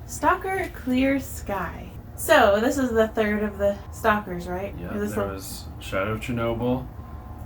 Stalker Clear Sky. So, this is the third of the Stalkers, right? Yeah, there was Shadow of Chernobyl,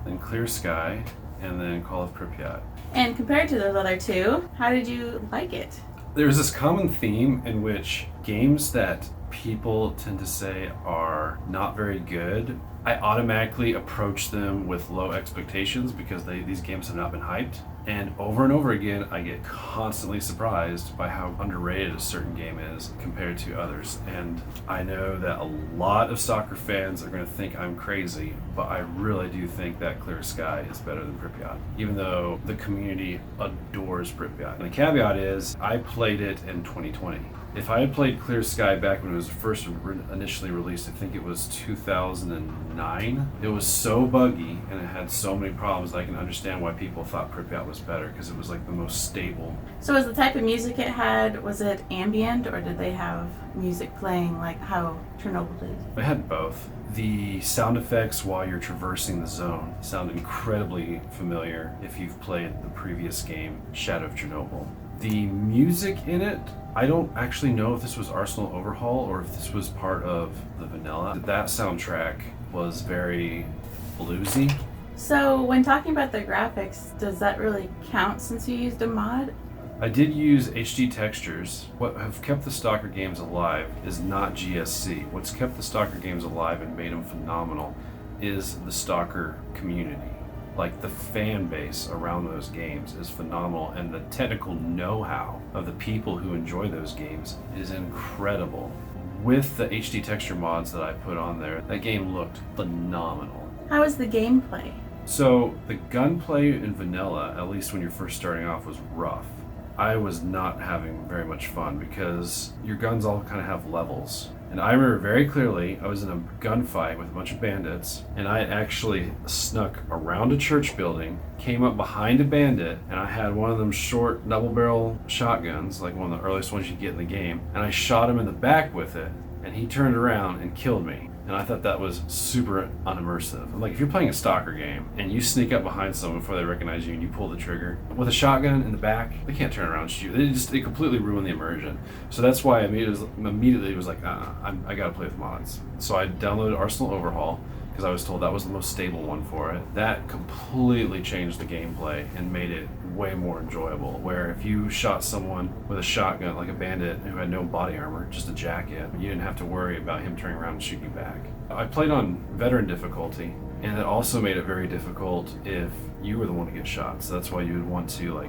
then Clear Sky, and then Call of Pripyat. And compared to those other two, how did you like it? There's this common theme in which games that people tend to say are not very good, I automatically approach them with low expectations because these games have not been hyped. And over again, I get constantly surprised by how underrated a certain game is compared to others. And I know that a lot of soccer fans are going to think I'm crazy, but I really do think that Clear Sky is better than Pripyat, even though the community adores Pripyat. And the caveat is, I played it in 2020. If I had played Clear Sky back when it was first initially released, I think it was 2009, it was so buggy and it had so many problems that I can understand why people thought Pripyat was better, because it was like the most stable. So was the type of music it had, was it ambient, or did they have music playing like how Chernobyl did? They had both. The sound effects while you're traversing the zone sound incredibly familiar if you've played the previous game, Shadow of Chernobyl. The music in it, I don't actually know if this was Arsenal Overhaul or if this was part of the vanilla. That soundtrack was very bluesy. So when talking about the graphics, does that really count since you used a mod? I did use HD textures. What have kept the Stalker games alive is not GSC. What's kept the Stalker games alive and made them phenomenal is the Stalker community. Like, the fan base around those games is phenomenal, and the technical know-how of the people who enjoy those games is incredible. With the HD texture mods that I put on there, that game looked phenomenal. How is the gameplay? So the gunplay in vanilla, at least when you're first starting off, was rough. I was not having very much fun because your guns all kind of have levels. And I remember very clearly, I was in a gunfight with a bunch of bandits, and I actually snuck around a church building, came up behind a bandit, and I had one of them short double-barrel shotguns, like one of the earliest ones you get in the game, and I shot him in the back with it, and he turned around and killed me. And I thought that was super unimmersive. Like, if you're playing a Stalker game and you sneak up behind someone before they recognize you and you pull the trigger with a shotgun in the back, they can't turn around and shoot you. They completely ruin the immersion. So that's why I immediately was like, I gotta play with mods. So I downloaded Arsenal Overhaul because I was told that was the most stable one for it. That completely changed the gameplay and made it way more enjoyable, where if you shot someone with a shotgun, like a bandit who had no body armor, just a jacket, you didn't have to worry about him turning around and shooting you back. I played on veteran difficulty, and it also made it very difficult if you were the one to get shot, so that's why you would want to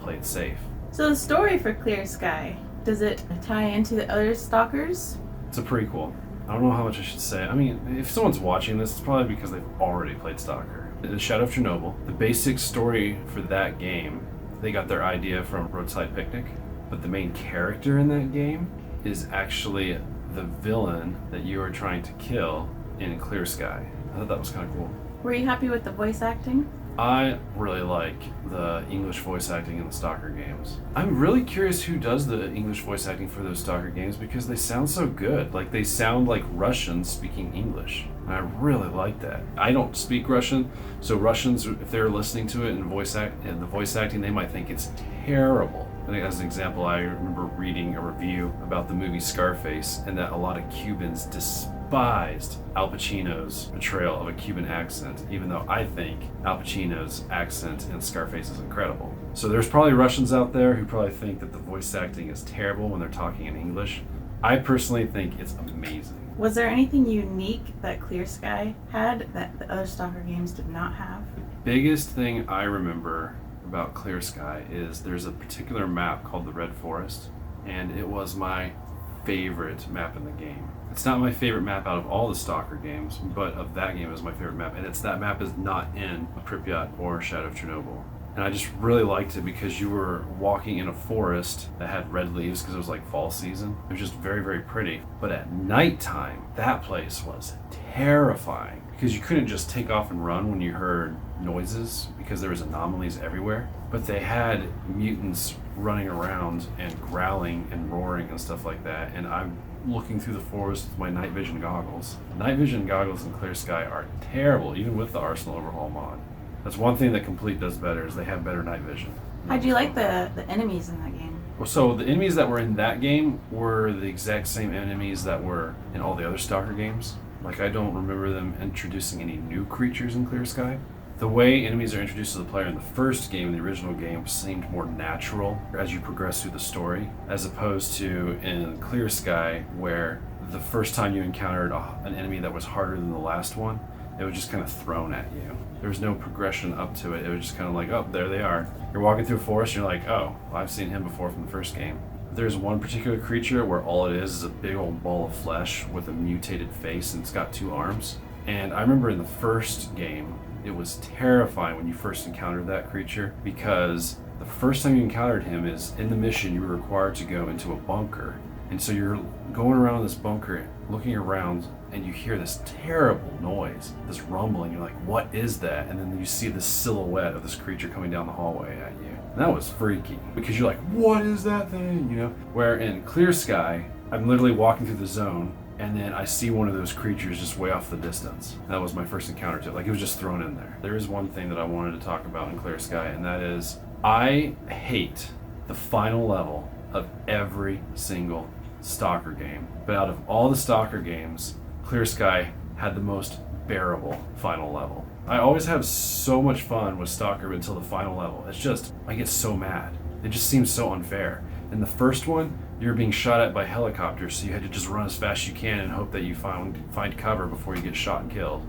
play it safe. So the story for Clear Sky, does it tie into the other Stalkers? It's a prequel. I don't know how much I should say. I mean, if someone's watching this, it's probably because they've already played Stalker. The Shadow of Chernobyl, the basic story for that game, they got their idea from Roadside Picnic, but the main character in that game is actually the villain that you are trying to kill in Clear Sky. I thought that was kind of cool. Were you happy with the voice acting? I really like the English voice acting in the Stalker games. I'm really curious who does the English voice acting for those Stalker games because they sound so good. Like, they sound like Russians speaking English. And I really like that. I don't speak Russian, so Russians, if they're listening to it and the voice acting, they might think it's terrible. I think as an example, I remember reading a review about the movie Scarface, and that a lot of Cubans despised Al Pacino's portrayal of a Cuban accent, even though I think Al Pacino's accent in Scarface is incredible. So there's probably Russians out there who probably think that the voice acting is terrible when they're talking in English. I personally think it's amazing. Was there anything unique that Clear Sky had that the other Stalker games did not have? The biggest thing I remember about Clear Sky is there's a particular map called the Red Forest, and it was my favorite map in the game. It's not my favorite map out of all the Stalker games, but of that game it was my favorite map, and that map is not in Pripyat or Shadow of Chernobyl. And I just really liked it because you were walking in a forest that had red leaves because it was like fall season. It was just very, very pretty. But at nighttime, that place was terrifying because you couldn't just take off and run when you heard noises because there was anomalies everywhere. But they had mutants running around and growling and roaring and stuff like that. And I'm looking through the forest with my night vision goggles. Night vision goggles in Clear Sky are terrible, even with the Arsenal Overhaul mod. That's one thing that Complete does better, is they have better night vision. How'd you like the enemies in that game? So the enemies that were in that game were the exact same enemies that were in all the other Stalker games. Like, I don't remember them introducing any new creatures in Clear Sky. The way enemies are introduced to the player in the first game, the original game, seemed more natural as you progress through the story, as opposed to in Clear Sky, where the first time you encountered an enemy that was harder than the last one, it was just kind of thrown at you. There was no progression up to it. It was just kind of like, oh, there they are. You're walking through a forest, and you're like, oh, well, I've seen him before from the first game. There's one particular creature where all it is a big old ball of flesh with a mutated face, and it's got 2 arms. And I remember in the first game, it was terrifying when you first encountered that creature, because the first time you encountered him is in the mission you were required to go into a bunker. And so you're going around this bunker, looking around, and you hear this terrible noise, this rumbling. You're like, what is that? And then you see this silhouette of this creature coming down the hallway at you. And that was freaky, because you're like, what is that thing? You know? Where in Clear Sky, I'm literally walking through the zone, and then I see one of those creatures just way off the distance. That was my first encounter to it. Like, it was just thrown in there. There is one thing that I wanted to talk about in Clear Sky, and that is, I hate the final level of every single Stalker game. But out of all the Stalker games, Clear Sky had the most bearable final level. I always have so much fun with Stalker until the final level. It's just, I get so mad. It just seems so unfair. In the first one, you were being shot at by helicopters, so you had to just run as fast as you can and hope that you find cover before you get shot and killed.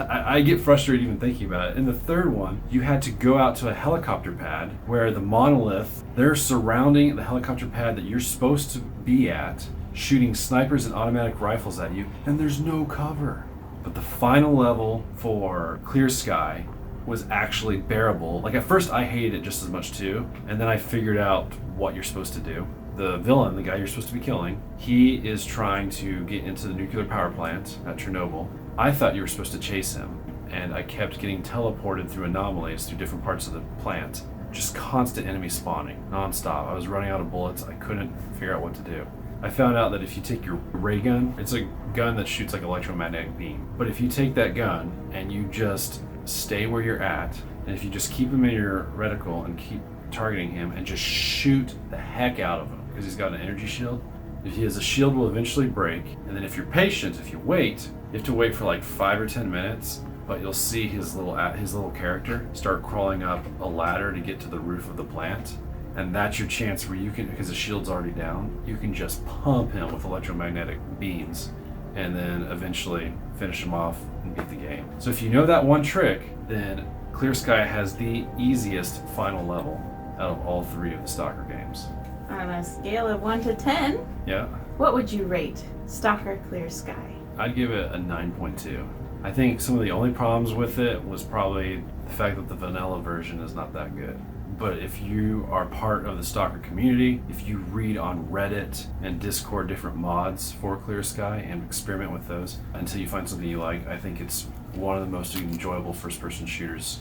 I get frustrated even thinking about it. In the third one, you had to go out to a helicopter pad where the monolith, they're surrounding the helicopter pad that you're supposed to be at, shooting snipers and automatic rifles at you, and there's no cover. But the final level for Clear Sky was actually bearable. Like, at first I hated it just as much too, and then I figured out what you're supposed to do. The villain, the guy you're supposed to be killing, he is trying to get into the nuclear power plant at Chernobyl. I thought you were supposed to chase him, and I kept getting teleported through anomalies through different parts of the plant. Just constant enemy spawning, non-stop. I was running out of bullets. I couldn't figure out what to do. I found out that if you take your ray gun, it's a gun that shoots like electromagnetic beam. But if you take that gun and you just stay where you're at, and if you just keep him in your reticle and keep targeting him and just shoot the heck out of him, because he's got an energy shield. If he has a shield, will eventually break, and then if you're patient, if you wait, you have to wait for like 5 or 10 minutes, but you'll see his little character start crawling up a ladder to get to the roof of the plant, and that's your chance where you can, because the shield's already down, you can just pump him with electromagnetic beams, and then eventually finish him off and beat the game. So if you know that one trick, then Clear Sky has the easiest final level out of all 3 of the Stalker games. On a scale of 1 to 10, Yeah, what would you rate Stalker Clear Sky? I'd give it a 9.2. I think some of the only problems with it was probably the fact that the vanilla version is not that good. But if you are part of the Stalker community, if you read on Reddit and Discord different mods for Clear Sky and experiment with those until you find something you like, I think it's one of the most enjoyable first-person shooters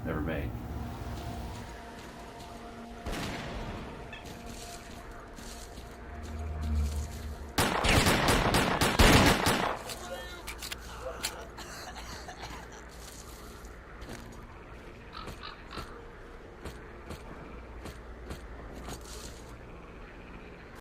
ever made.